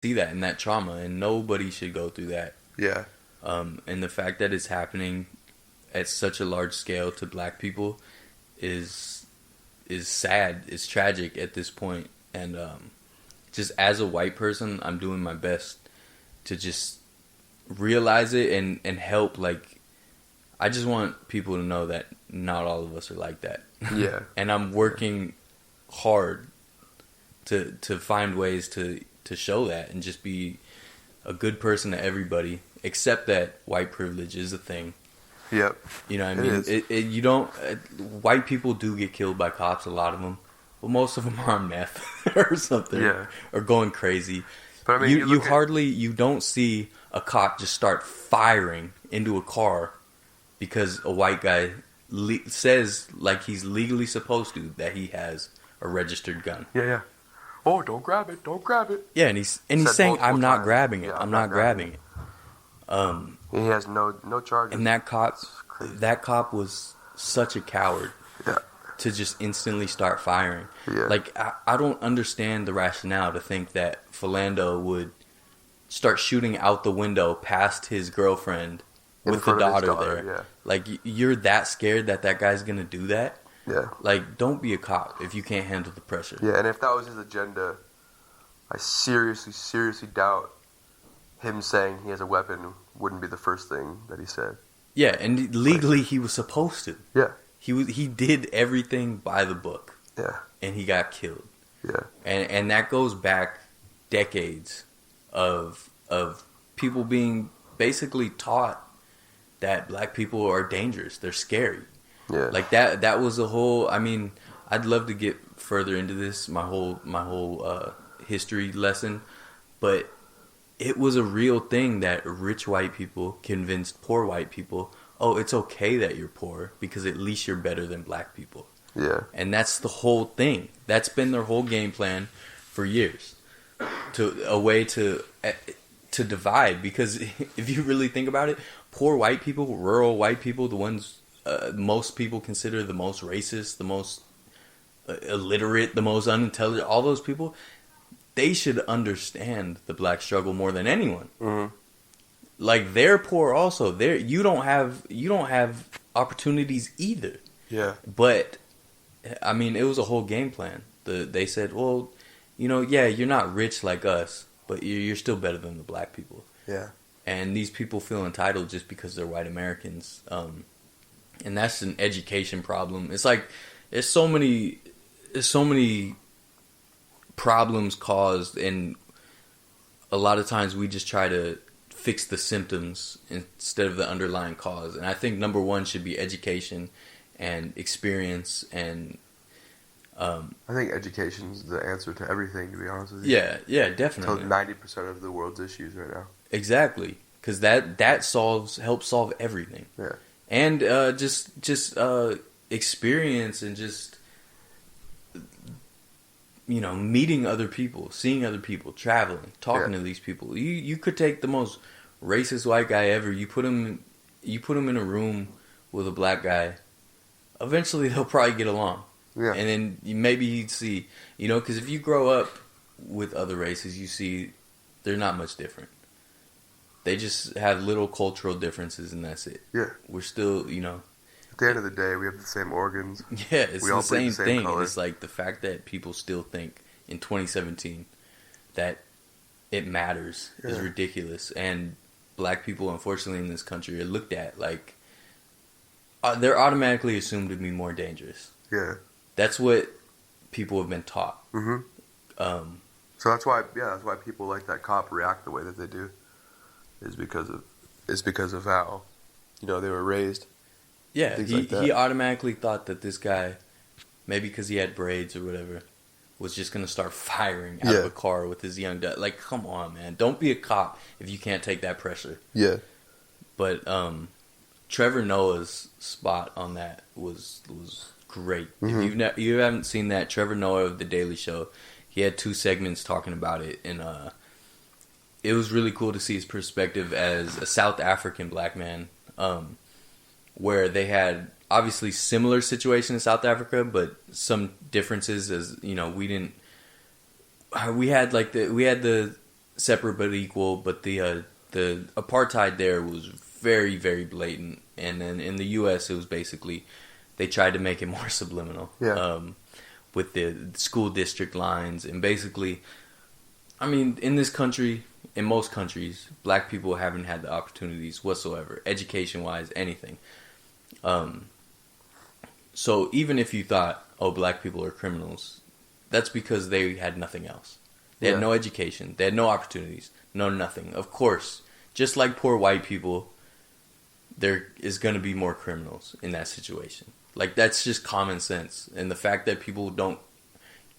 see that and that trauma, and nobody should go through that. Yeah. And the fact that it's happening at such a large scale to black people is sad. It's tragic at this point. And just as a white person, I'm doing my best to just realize it and help. Like, I just want people to know that not all of us are like that. Yeah. And I'm working hard to find ways to show that and just be a good person to everybody, except that white privilege is a thing. Yep. You know what I mean? You don't. White people do get killed by cops, a lot of them, but most of them are on meth or something, or going crazy. But I mean, you don't see a cop just start firing into a car because a white guy says, like he's legally supposed to, that he has a registered gun. Yeah. Oh, don't grab it! Don't grab it! Yeah, and he's saying, "I'm not grabbing it. Yeah, I'm not grabbing it." He has no charges. And that cop was such a coward. Yeah. To just instantly start firing. Yeah. Like, I don't understand the rationale to think that Philando would start shooting out the window past his girlfriend with the daughter there. Yeah. Like, you're that scared that guy's gonna do that? Yeah. Like, don't be a cop if you can't handle the pressure. Yeah, and if that was his agenda, I seriously doubt him saying he has a weapon wouldn't be the first thing that he said. Yeah, and legally he was supposed to. Yeah. He did everything by the book. Yeah. And he got killed. Yeah. And that goes back decades of people being basically taught that black people are dangerous. They're scary. Yeah. Like that was a whole, I mean, I'd love to get further into this, my whole history lesson, but it was a real thing that rich white people convinced poor white people, oh, it's okay that you're poor because at least you're better than black people. Yeah. And that's the whole thing. That's been their whole game plan for years. A way to divide, because if you really think about it, poor white people, rural white people, the ones most people consider the most racist, the most illiterate, the most unintelligent, all those people, they should understand the black struggle more than anyone. Mm-hmm. Like, they're poor also. You don't have opportunities either. Yeah. But I mean, it was a whole game plan. They said, well, yeah, you're not rich like us, but you're still better than the black people. Yeah. And these people feel entitled just because they're white Americans. And that's an education problem. It's like there's so many problems caused, and a lot of times we just try to fix the symptoms instead of the underlying cause. And I think number one should be education and experience. And I think education's the answer to everything, to be honest with you. Yeah, definitely. To 90% of the world's issues right now. Exactly, because that helps solve everything. Yeah. And just experience and just meeting other people, seeing other people, traveling, talking to these people. You could take the most racist white guy ever. You put him in a room with a black guy. Eventually, they'll probably get along. Yeah. And then maybe you'd see, because if you grow up with other races, you see they're not much different. They just have little cultural differences, and that's it. Yeah. We're still, At the end of the day, we have the same organs. Yeah, it's we all the same thing. Color. It's like the fact that people still think in 2017 that it matters is ridiculous. And black people, unfortunately, in this country are looked at like they're automatically assumed to be more dangerous. Yeah. That's what people have been taught. Mm-hmm. So that's why people like that cop react the way that they do. Is because of how, they were raised. Yeah, he automatically thought that this guy, maybe because he had braids or whatever, was just going to start firing out of a car with his young dad. Like, come on, man. Don't be a cop if you can't take that pressure. Yeah. But Trevor Noah's spot on that was great. Mm-hmm. If you haven't seen that, Trevor Noah of The Daily Show, he had 2 segments talking about it, and it was really cool to see his perspective as a South African black man, where they had obviously similar situation in South Africa, but some differences. As we had the separate but equal, but the apartheid there was very, very blatant, and then in the U.S. it was basically they tried to make it more subliminal. Yeah. With the school district lines, and basically, I mean, in this country, in most countries, black people haven't had the opportunities whatsoever, education-wise, anything. So even if you thought, oh, black people are criminals, that's because they had nothing else. They had no education. They had no opportunities. No nothing. Of course, just like poor white people, there is going to be more criminals in that situation. Like, that's just common sense. And the fact that people don't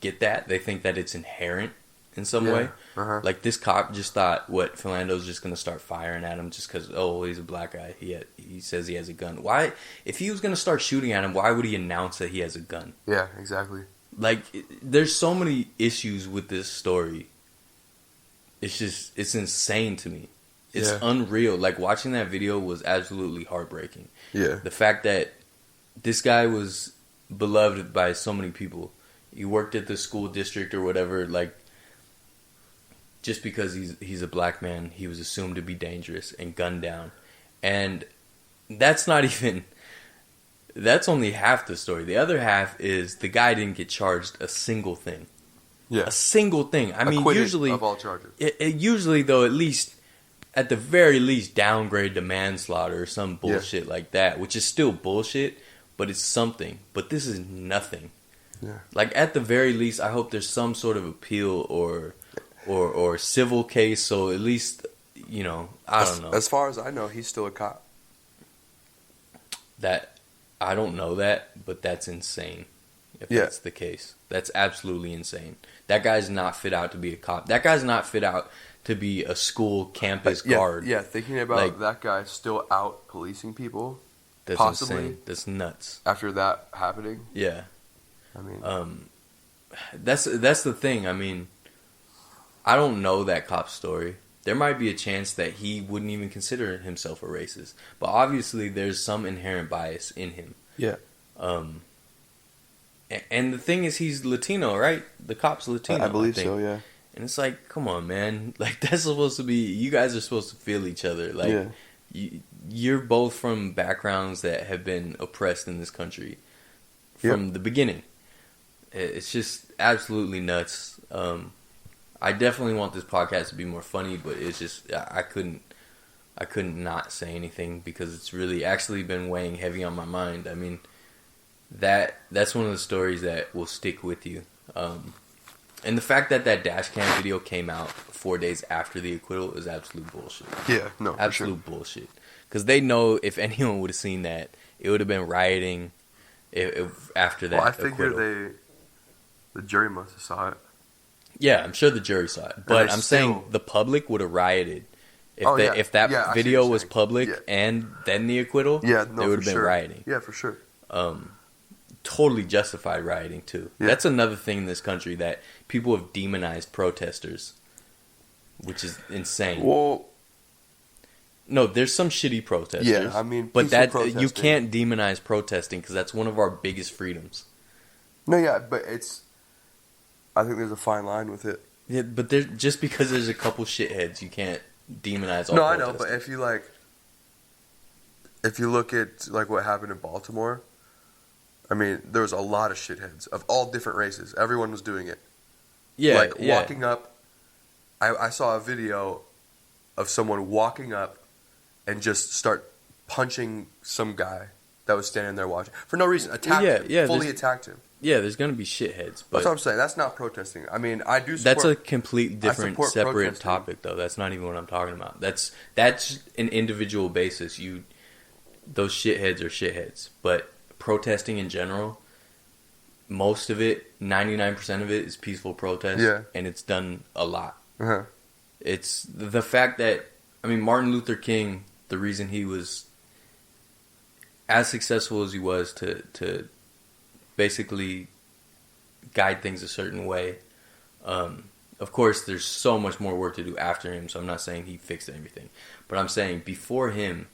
get that, they think that it's inherent in some way. Uh-huh. Like, this cop just thought, what, Philando's just going to start firing at him just because, oh, he's a black guy. He says he has a gun. Why? If he was going to start shooting at him, why would he announce that he has a gun? Yeah, exactly. Like, there's so many issues with this story. It's insane to me. It's unreal. Like, watching that video was absolutely heartbreaking. Yeah. The fact that this guy was beloved by so many people. He worked at the school district or whatever, like, just because he's a black man, he was assumed to be dangerous and gunned down. And that's not even... That's only half the story. The other half is the guy didn't get charged a single thing. Yeah. A single thing. I mean, Acquitted usually... of all charges. Usually, though, at least... At the very least, downgrade to manslaughter or some bullshit like that, which is still bullshit, but it's something. But this is nothing. Yeah. Like, at the very least, I hope there's some sort of appeal or civil case, so at least, you know, I don't know. As far as I know, he's still a cop. I don't know that, but that's insane. If that's the case. That's absolutely insane. That guy's not fit out to be a cop. That guy's not fit out to be a school campus guard. Yeah, thinking about like, that guy still out policing people. That's possibly insane. That's nuts. After that happening. Yeah. I mean, that's the thing. I mean, I don't know that cop's story. There might be a chance that he wouldn't even consider himself a racist, but obviously there's some inherent bias in him. Yeah. And the thing is, he's Latino, right? The cop's Latino. I believe so. Yeah. And it's like, come on, man. Like, that's supposed to be... You guys are supposed to feel each other. Like, you're both from backgrounds that have been oppressed in this country from the beginning. It's just absolutely nuts. I definitely want this podcast to be more funny, but it's just... I couldn't not say anything because it's really actually been weighing heavy on my mind. I mean, that's one of the stories that will stick with you. And the fact that dash cam video came out 4 days after the acquittal is absolute bullshit. Yeah, no, absolute bullshit. Because they know if anyone would have seen that, it would have been rioting if after that. Well, I figure the jury must have saw it. Yeah, I'm sure the jury saw it, but I'm saying the public would have rioted if that video was public and then the acquittal. Yeah, no, they would have been rioting. Yeah, for sure. Totally justified rioting too. Yeah. That's another thing in this country that people have demonized protesters, which is insane. Well, no, there's some shitty protesters. Yeah, I mean, but that you can't demonize protesting because that's one of our biggest freedoms. No, yeah, but I think there's a fine line with it. Yeah, but just because there's a couple shitheads, you can't demonize all. No, I know, but if you look at like what happened in Baltimore. I mean, there was a lot of shitheads of all different races. Everyone was doing it. Yeah, like walking up. I saw a video of someone walking up and just start punching some guy that was standing there watching for no reason. Attacked him. Fully attacked him. Yeah, there's gonna be shitheads. But that's what I'm saying. That's not protesting. I mean, I do. That's a completely different, separate topic, though. That's not even what I'm talking about. That's an individual basis. Those shitheads are shitheads, but protesting in general, most of it, 99% of it is peaceful protest, and it's done a lot. Uh-huh. It's the fact that, I mean, Martin Luther King, the reason he was as successful as he was to basically guide things a certain way. Of course, there's so much more work to do after him, so I'm not saying he fixed everything. But I'm saying before him,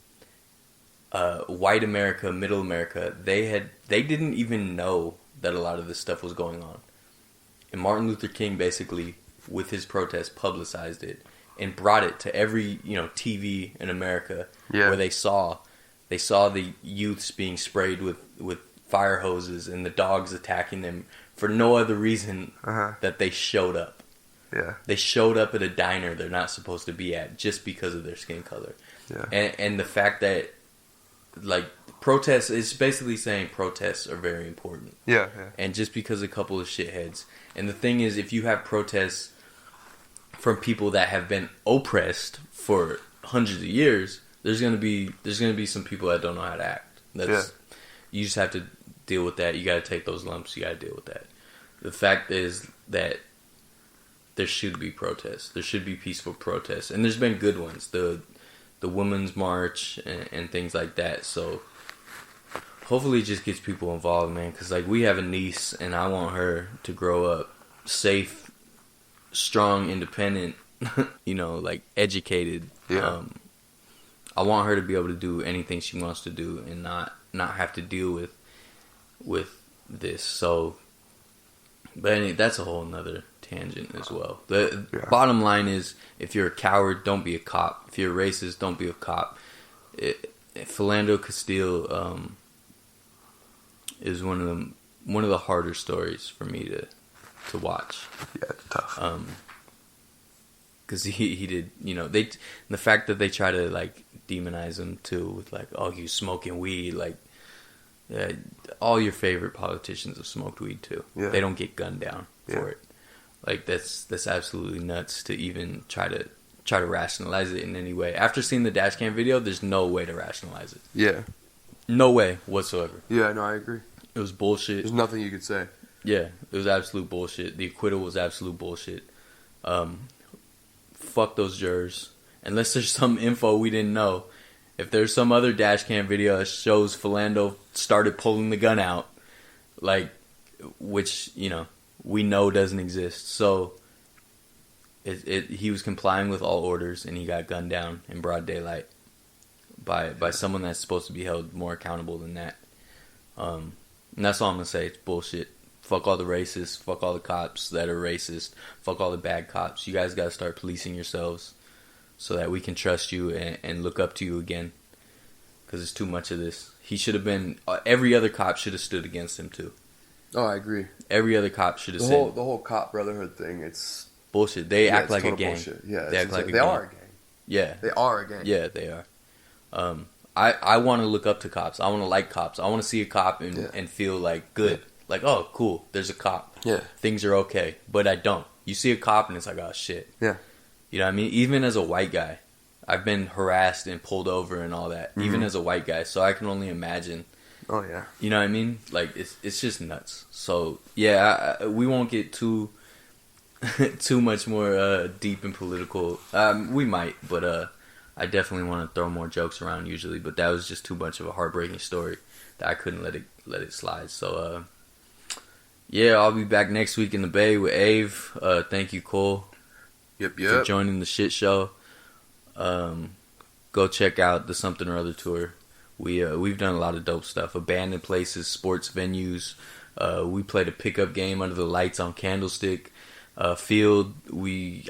white America, middle America, they didn't even know that a lot of this stuff was going on. And Martin Luther King basically, with his protest, publicized it. and brought it to every TV in America where they saw the youths being sprayed with fire hoses and the dogs attacking them for no other reason that they showed up. Yeah. They showed up at a diner they're not supposed to be at just because of their skin color. Yeah. And the fact that, like, protests, it's basically saying protests are very important. Yeah. And just because a couple of shitheads. And the thing is, if you have protests from people that have been oppressed for hundreds of years, there's gonna be some people that don't know how to act. You just have to deal with that. You got to take those lumps. You got to deal with that. The fact is that there should be protests. There should be peaceful protests, and there's been good ones. The Women's March and things like that. So hopefully, it just gets people involved, man. Because like we have a niece, and I want her to grow up safe, strong, independent. Like educated. Yeah. I want her to be able to do anything she wants to do, and not have to deal with this. So, but anyway, that's a whole nother tangent as well. The bottom line is, if you're a coward, don't be a cop. If you're a racist, don't be a cop. Philando Castile is one of the harder stories for me to watch. Yeah, it's tough. Because he did, the fact that they try to like demonize him too with like, oh, you smoking weed, like. All your favorite politicians have smoked weed too. Yeah. They don't get gunned down for it. Like that's absolutely nuts to even try to rationalize it in any way. After seeing the dash cam video, there's no way to rationalize it. Yeah. No way whatsoever. Yeah, no, I agree. It was bullshit. There's nothing you could say. Yeah, it was absolute bullshit. The acquittal was absolute bullshit. Fuck those jurors. Unless there's some info we didn't know. If there's some other dash cam video that shows Philando started pulling the gun out, like, which, we know doesn't exist. So, he was complying with all orders, and he got gunned down in broad daylight by someone that's supposed to be held more accountable than that. And that's all I'm going to say. It's bullshit. Fuck all the racists. Fuck all the cops that are racist. Fuck all the bad cops. You guys got to start policing yourselves, so that we can trust you and look up to you again. Because it's too much of this. He should have been... every other cop should have stood against him, too. Oh, I agree. Every other cop should have said... The whole cop brotherhood thing, it's... bullshit. They act like a gang. Bullshit. Yeah, they act like a gang. They are a gang. Yeah. They are a gang. Yeah, they are. I want to look up to cops. I want to like cops. I want to see a cop and feel like good. Yeah. Like, oh, cool, there's a cop. Yeah. Things are okay. But I don't. You see a cop and it's like, oh, shit. Yeah. You know what I mean? Even as a white guy, I've been harassed and pulled over and all that. Mm-hmm. Even as a white guy, so I can only imagine. Oh yeah. You know what I mean? Like it's just nuts. So yeah, we won't get too much more deep and political. We might, but I definitely want to throw more jokes around usually. But that was just too much of a heartbreaking story that I couldn't let it slide. So yeah, I'll be back next week in the Bay with Ave. Thank you, Cole. Yep. For joining the shit show. Go check out the Something or Other tour. We've done a lot of dope stuff. Abandoned places, sports venues. We played a pickup game under the lights on Candlestick Field.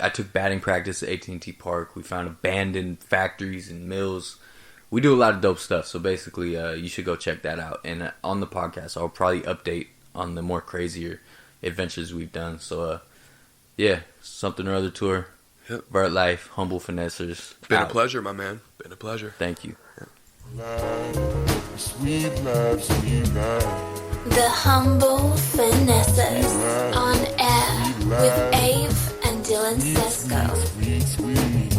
I took batting practice at AT&T Park. We found abandoned factories and mills. We do a lot of dope stuff. So basically, you should go check that out. And on the podcast, I'll probably update on the more crazier adventures we've done. So yeah, Something or Other tour. Yep. Vert Life, Humble Finessers. Been a pleasure, my man. Been a pleasure. Thank you. Sweet love, sweet love. The Humble Finessers on air with Ave and Dylan Sesko. Sweet, sweet.